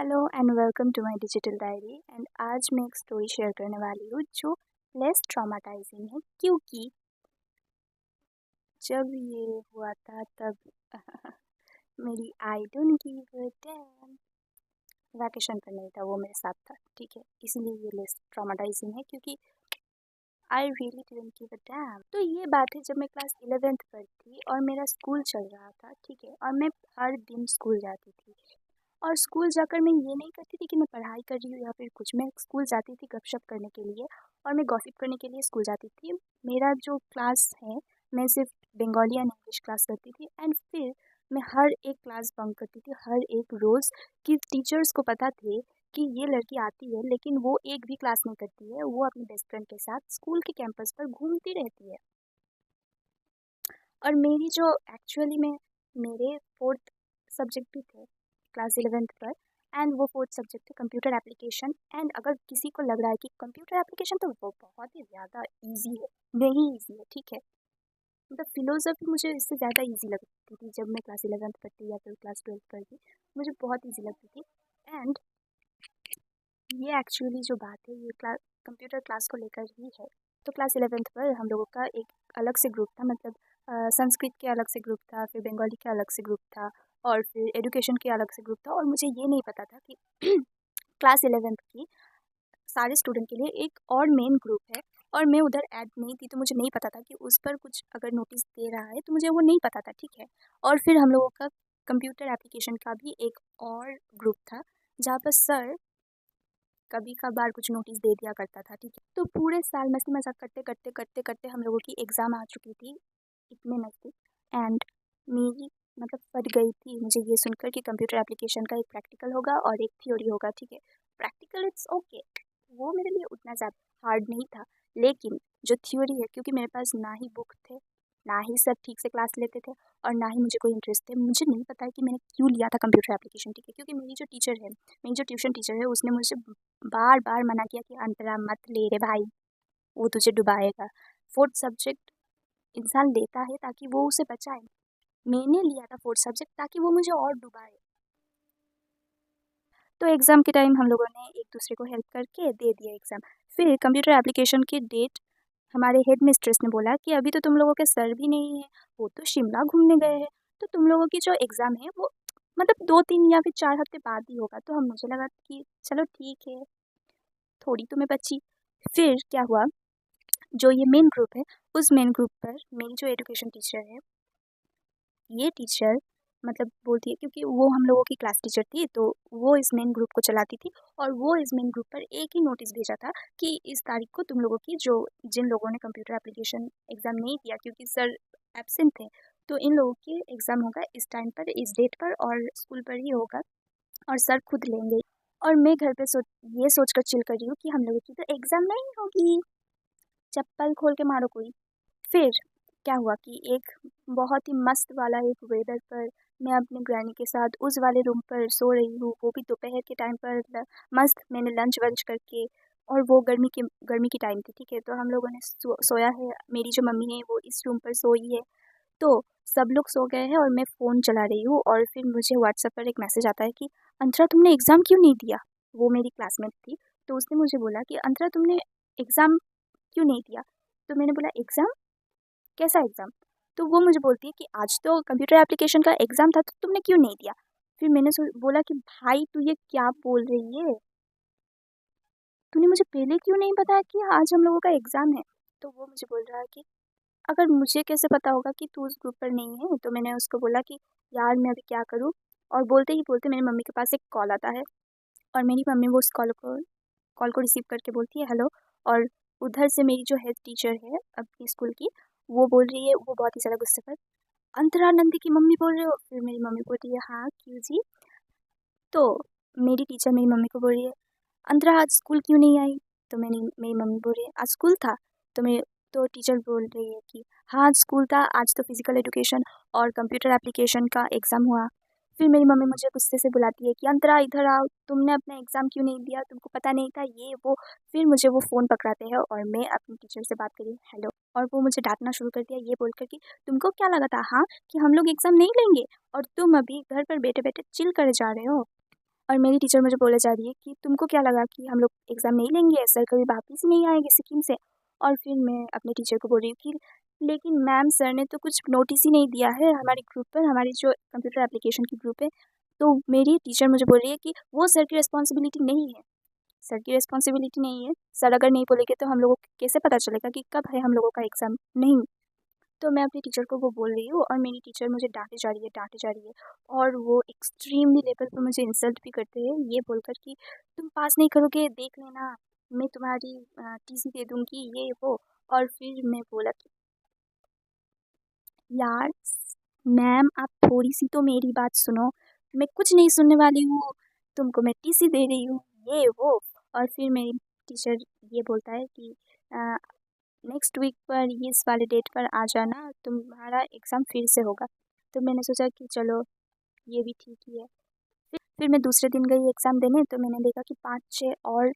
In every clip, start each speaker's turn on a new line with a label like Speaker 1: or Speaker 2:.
Speaker 1: Hello and welcome to my digital diary. And आज मैं एक स्टोरी शेयर करने वाली हूँ जो लेस ट्रॉमाटाइजिंग है, क्योंकि जब ये हुआ था तब मेरी I don't give a dam vacation पर नहीं था, वो मेरे साथ था। ठीक है, इसीलिए ये लेस ट्रॉमाटाइजिंग है क्योंकि I really didn't give a dam. तो ये बात है जब मैं क्लास 11th पर थी और मेरा स्कूल चल रहा था। ठीक है, और मैं हर दिन स्कूल जाती थी और स्कूल जाकर मैं ये नहीं करती थी कि मैं पढ़ाई कर रही हूँ या फिर कुछ। मैं स्कूल जाती थी गपशप करने के लिए और मैं गॉसिप करने के लिए स्कूल जाती थी। मेरा जो क्लास है, मैं सिर्फ बंगाली एंड इंग्लिश क्लास करती थी। एंड फिर मैं हर एक क्लास बंक करती थी, हर एक रोज़। कि टीचर्स को पता थे कि ये लड़की आती है लेकिन वो एक भी क्लास नहीं करती है, वो अपनी बेस्ट फ्रेंड के साथ स्कूल के कैंपस पर घूमती रहती है। और मेरी जो एक्चुअली में मेरे फोर्थ सब्जेक्ट भी थे क्लास 11th पर, एंड वो फोर्थ सब्जेक्ट थे कंप्यूटर एप्लीकेशन। एंड अगर किसी को लग रहा है कि कंप्यूटर एप्लीकेशन तो वो बहुत ही ज़्यादा इजी है, नहीं इजी है। ठीक है, मतलब फिलोसफी मुझे इससे ज़्यादा इजी लगती थी जब मैं क्लास 11th पढ़ती या फिर क्लास 12th पढ़ती, मुझे बहुत इजी लगती थी। एंड ये एक्चुअली जो बात है ये क्लास कंप्यूटर क्लास को लेकर ही है। तो क्लास 11th पर हम लोगों का एक अलग से ग्रुप था, मतलब संस्कृत के अलग से ग्रुप था, फिर बंगाली के अलग से ग्रुप था, और फिर एजुकेशन के अलग से ग्रुप था। और मुझे ये नहीं पता था कि क्लास 11th की सारे स्टूडेंट के लिए एक और मेन ग्रुप है, और मैं उधर ऐड नहीं थी तो मुझे नहीं पता था कि उस पर कुछ अगर नोटिस दे रहा है, तो मुझे वो नहीं पता था। ठीक है, और फिर हम लोगों का कंप्यूटर एप्लीकेशन का भी एक और ग्रुप था जहाँ पर सर कभी कभार कुछ नोटिस दे दिया करता था। ठीक है, तो पूरे साल मस्ती मजाक करते करते करते करते हम लोगों की एग्ज़ाम आ चुकी थी इतने नज़दीक। एंड मेरी मतलब फट गई थी मुझे ये सुनकर कि कंप्यूटर एप्लीकेशन का एक प्रैक्टिकल होगा और एक थ्योरी होगा। ठीक है, प्रैक्टिकल इट्स ओके, वो मेरे लिए उतना ज़्यादा हार्ड नहीं था, लेकिन जो थ्योरी है, क्योंकि मेरे पास ना ही बुक थे, ना ही सर ठीक से क्लास लेते थे, और ना ही मुझे कोई इंटरेस्ट थे। मुझे नहीं पता है कि मैंने क्यों लिया था कंप्यूटर एप्लीकेशन। ठीक है, क्योंकि मेरी जो टीचर है, मेरी जो ट्यूशन टीचर है, उसने मुझे बार बार मना किया कि अंतरा मत ले रे भाई, वो तुझे डुबाएगा। फोर्थ सब्जेक्ट इंसान लेता है ताकि वो उसे बचाए, मैंने लिया था फोर्थ सब्जेक्ट ताकि वो मुझे और डुबाए। तो एग्ज़ाम के टाइम हम लोगों ने एक दूसरे को हेल्प करके दे दिया एग्ज़ाम। फिर कंप्यूटर एप्लीकेशन की डेट हमारे हेड मिस्ट्रेस ने बोला कि अभी तो तुम लोगों के सर भी नहीं है, वो तो शिमला घूमने गए हैं, तो तुम लोगों की जो एग्ज़ाम है वो मतलब 2-3 या फिर 4 हफ्ते बाद ही होगा। तो हम मुझे लगा कि चलो ठीक है, थोड़ी तो मैं बची। फिर क्या हुआ, जो ये मेन ग्रुप है, उस मेन ग्रुप पर मेरी जो एजुकेशन टीचर है, ये टीचर मतलब बोलती है, क्योंकि वो हम लोगों की क्लास टीचर थी, तो वो इस मेन ग्रुप को चलाती थी। और वो इस मेन ग्रुप पर एक ही नोटिस भेजा था कि इस तारीख को तुम लोगों की जो जिन लोगों ने कंप्यूटर एप्लीकेशन एग्ज़ाम नहीं दिया क्योंकि सर एब्सेंट थे, तो इन लोगों के एग्ज़ाम होगा इस टाइम पर, इस डेट पर, और स्कूल पर ही होगा, और सर खुद लेंगे। और मैं घर पे ये सोच कर चिल कर रही हूँ कि हम लोगों की तो एग्ज़ाम नहीं होगी, चप्पल खोल के मारो कोई। फिर क्या हुआ कि एक बहुत ही मस्त वाला एक वेदर पर मैं अपनी ग्रैनी के साथ उस वाले रूम पर सो रही हूँ, वो भी दोपहर के टाइम पर। मस्त मैंने लंच वंच करके, और वो गर्मी की टाइम थी। ठीक है, तो हम लोगों ने सोया है, मेरी जो मम्मी है वो इस रूम पर सोई है। तो सब लोग सो गए हैं और मैं फ़ोन चला रही हूँ, और फिर मुझे व्हाट्सएप पर एक मैसेज आता है कि अंतरा तुमने एग्ज़ाम क्यों नहीं दिया। वो मेरी क्लासमेट थी, तो उसने मुझे बोला कि अंतरा तुमने एग्ज़ाम क्यों नहीं दिया। तो मैंने बोला एग्ज़ाम, कैसा एग्ज़ाम? तो वो मुझे बोलती है कि आज तो कंप्यूटर एप्लीकेशन का एग्ज़ाम था, तो तुमने क्यों नहीं दिया। फिर मैंने बोला कि भाई तू ये क्या बोल रही है, तूने मुझे पहले क्यों नहीं बताया कि आज हम लोगों का एग्ज़ाम है। तो वो मुझे बोल रहा है कि अगर मुझे कैसे पता होगा कि तू उस ग्रुप पर नहीं है। तो मैंने उसको बोला कि यार मैं अभी क्या करूँ। और बोलते ही बोलते मेरी मम्मी के पास एक कॉल आता है, और मेरी मम्मी वो उस कॉल को रिसीव करके बोलती है हेलो। और उधर से मेरी जो हेड टीचर है अपनी स्कूल की, वो बोल रही है, वो बहुत ही ज़्यादा गुस्से पर, अंतरा नंदी की मम्मी बोल रहे हो। फिर मेरी मम्मी बोलती है हाँ क्यों जी। तो मेरी टीचर मेरी मम्मी को बोल रही है, अंतरा आज स्कूल क्यों नहीं आई। तो मेरी मम्मी बोल रही है आज स्कूल था। तो मैं तो टीचर बोल रही है कि हाँ आज स्कूल था, आज तो फिजिकल एजुकेशन और कंप्यूटर एप्लीकेशन का एग्ज़ाम हुआ। फिर मेरी मम्मी मुझे गुस्से से बुलाती है कि अंतरा इधर आओ, तुमने अपना एग्ज़ाम क्यों नहीं दिया, तुमको पता नहीं था ये वो। फिर मुझे वो फ़ोन पकड़ाते हैं और मैं अपनी टीचर से बात करी हेलो, और वो मुझे डांटना शुरू कर दिया ये बोलकर कि तुमको क्या लगा था हाँ कि हम लोग एग्ज़ाम नहीं लेंगे, और तुम अभी घर पर बैठे बैठे चिल करे जा रहे हो। और मेरी टीचर मुझे बोले जा रही है कि तुमको क्या लगा कि हम लोग एग्ज़ाम नहीं लेंगे, सर कभी वापस ही नहीं आएंगे सिक्किम से। और फिर मैं अपने टीचर को बोल रही हूँ कि लेकिन मैम सर ने तो कुछ नोटिस ही नहीं दिया है हमारे ग्रुप पर, हमारी जो कंप्यूटर एप्लीकेशन की ग्रुप है। तो मेरी टीचर मुझे बोल रही है कि वो सर की रिस्पॉन्सिबिलिटी नहीं है, सर की रिस्पॉन्सिबिलिटी नहीं है, सर अगर नहीं बोलेंगे तो हम लोगों को कैसे पता चलेगा कि कब है हम लोगों का एग्ज़ाम। नहीं। तो मैं अपनी टीचर को वो बोल रही हूँ और मेरी टीचर मुझे डांटे जा रही है, डांटे जा रही है। और वो एक्सट्रीमली लेवल पर मुझे इंसल्ट भी करते हैं, ये बोलकर कि तुम पास नहीं करोगे देख लेना, मैं तुम्हारी टीसी दे दूंगी, ये वो। और फिर मैं बोला कि यार मैम आप थोड़ी सी तो मेरी बात सुनो, मैं कुछ नहीं सुनने वाली हूँ, तुमको मैं टीसी दे रही हूँ, ये वो। और फिर मेरी टीचर ये बोलता है कि नेक्स्ट वीक पर ये इस वाले डेट पर आ जाना, तुम्हारा एग्ज़ाम फिर से होगा। तो मैंने सोचा कि चलो ये भी ठीक ही है। फिर मैं दूसरे दिन गई एग्ज़ाम देने, तो मैंने देखा कि 5-6 और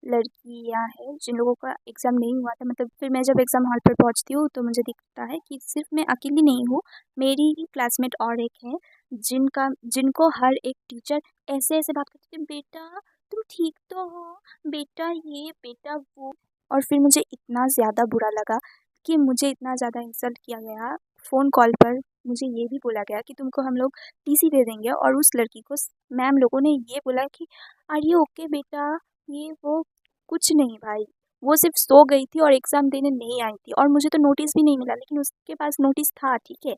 Speaker 1: लड़कियां हैं जिन लोगों का एग्ज़ाम नहीं हुआ था। मतलब फिर मैं जब एग्ज़ाम हॉल पर पहुंचती हूँ तो मुझे दिखता है कि सिर्फ मैं अकेली नहीं हूँ, मेरी ही क्लासमेट और एक है जिनका जिनको हर एक टीचर ऐसे ऐसे बात करती थी, बेटा तुम ठीक तो हो, बेटा ये बेटा वो। और फिर मुझे इतना ज़्यादा बुरा लगा कि मुझे इतना ज़्यादा इंसल्ट किया गया फ़ोन कॉल पर। मुझे ये भी बोला गया कि तुमको हम लोग टीसी दे देंगे, और उस लड़की को मैम लोगों ने ये बोला कि आर यू ओके बेटा, ये वो। कुछ नहीं भाई, वो सिर्फ सो गई थी और एग्ज़ाम देने नहीं आई थी, और मुझे तो नोटिस भी नहीं मिला, लेकिन उसके पास नोटिस था, ठीक है।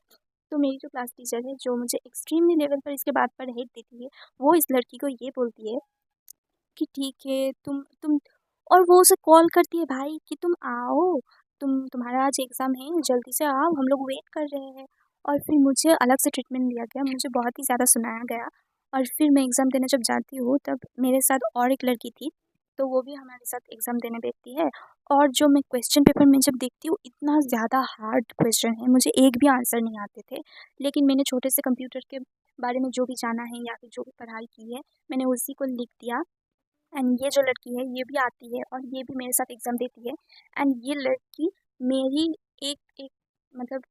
Speaker 1: तो मेरी जो क्लास टीचर है जो मुझे एक्सट्रीमली लेवल पर इसके बाद पर हेट देती है, वो इस लड़की को ये बोलती है कि ठीक है तुम। और वो उसे कॉल करती है भाई कि तुम आओ, तुम्हारा आज एग्ज़ाम है, जल्दी से आओ, हम लोग वेट कर रहे हैं। और फिर मुझे अलग से ट्रीटमेंट दिया गया, मुझे बहुत ही ज़्यादा सुनाया गया। और फिर मैं एग्ज़ाम देने जब जाती हूँ तब मेरे साथ और एक लड़की थी, तो वो भी हमारे साथ एग्ज़ाम देने बैठती है। और जो मैं क्वेश्चन पेपर में जब देखती हूँ, इतना ज़्यादा हार्ड क्वेश्चन है, मुझे एक भी आंसर नहीं आते थे। लेकिन मैंने छोटे से कंप्यूटर के बारे में जो भी जाना है या फिर जो भी पढ़ाई की है, मैंने उसी को लिख दिया। एंड ये जो लड़की है ये भी आती है और ये भी मेरे साथ एग्ज़ाम देती है। एंड ये लड़की मेरी एक एक मतलब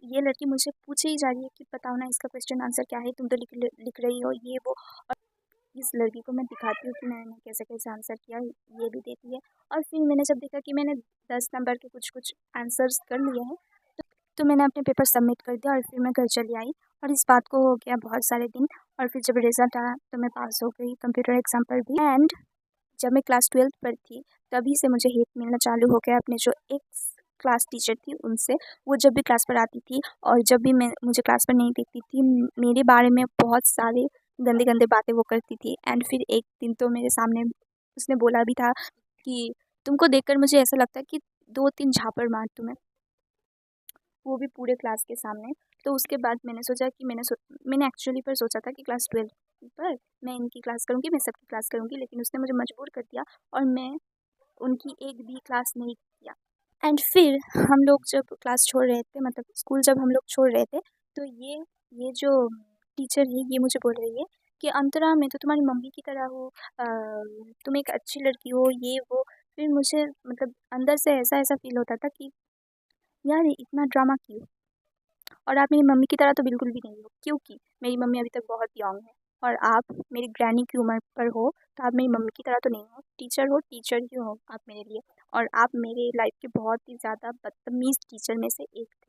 Speaker 1: ये लड़की मुझे पूछे ही जा रही है कि बताओ ना इसका क्वेश्चन आंसर क्या है, तुम तो लिख रही हो, ये वो। और इस लड़की को मैं दिखाती हूँ कि मैंने कैसे कैसे आंसर किया, ये भी देती है। और फिर मैंने जब देखा कि मैंने 10 नंबर के कुछ कुछ आंसर्स कर लिए हैं, तो मैंने अपने पेपर सबमिट कर दिया और फिर मैं घर चली आई। और इस बात को हो गया बहुत सारे दिन। और फिर जब रिज़ल्ट आया तो मैं पास हो गई कंप्यूटर एग्ज़ाम पर भी। एंड जब मैं क्लास 12th पर थी, तभी से मुझे हेट मिलना चालू हो गया अपने जो एक्स क्लास टीचर थी उनसे। वो जब भी क्लास पर आती थी और जब भी मैं मुझे क्लास पर नहीं देखती थी, मेरे बारे में बहुत सारे गंदे गंदे बातें वो करती थी। एंड फिर एक दिन तो मेरे सामने उसने बोला भी था कि तुमको देखकर मुझे ऐसा लगता है कि 2-3 झापड़ मार तुम्हें, वो भी पूरे क्लास के सामने। तो उसके बाद मैंने सोचा कि मैंने एक्चुअली पर सोचा था कि क्लास 12 पर मैं इनकी क्लास करूँगी, मैं सबकी क्लास करूँगी, लेकिन उसने मुझे मजबूर कर दिया और मैं उनकी एक भी क्लास नहीं किया। एंड फिर हम लोग जब क्लास छोड़ रहे थे, मतलब स्कूल जब हम लोग छोड़ रहे थे, तो ये जो टीचर है ये मुझे बोल रही है कि अंतरा मैं तो तुम्हारी मम्मी की तरह हूँ, तुम एक अच्छी लड़की हो, ये वो। फिर मुझे मतलब अंदर से ऐसा ऐसा फील होता था कि यार ये इतना ड्रामा क्यों, और आप मेरी मम्मी की तरह तो बिल्कुल भी नहीं हो, क्योंकि मेरी मम्मी अभी तक बहुत यंग है और आप मेरी ग्रैनी की उम्र पर हो, तो आप मेरी मम्मी की तरह तो नहीं हो, टीचर ही हो आप मेरे लिए। और आप मेरे लाइफ के बहुत ही ज़्यादा बदतमीज़ टीचर में से एक थे।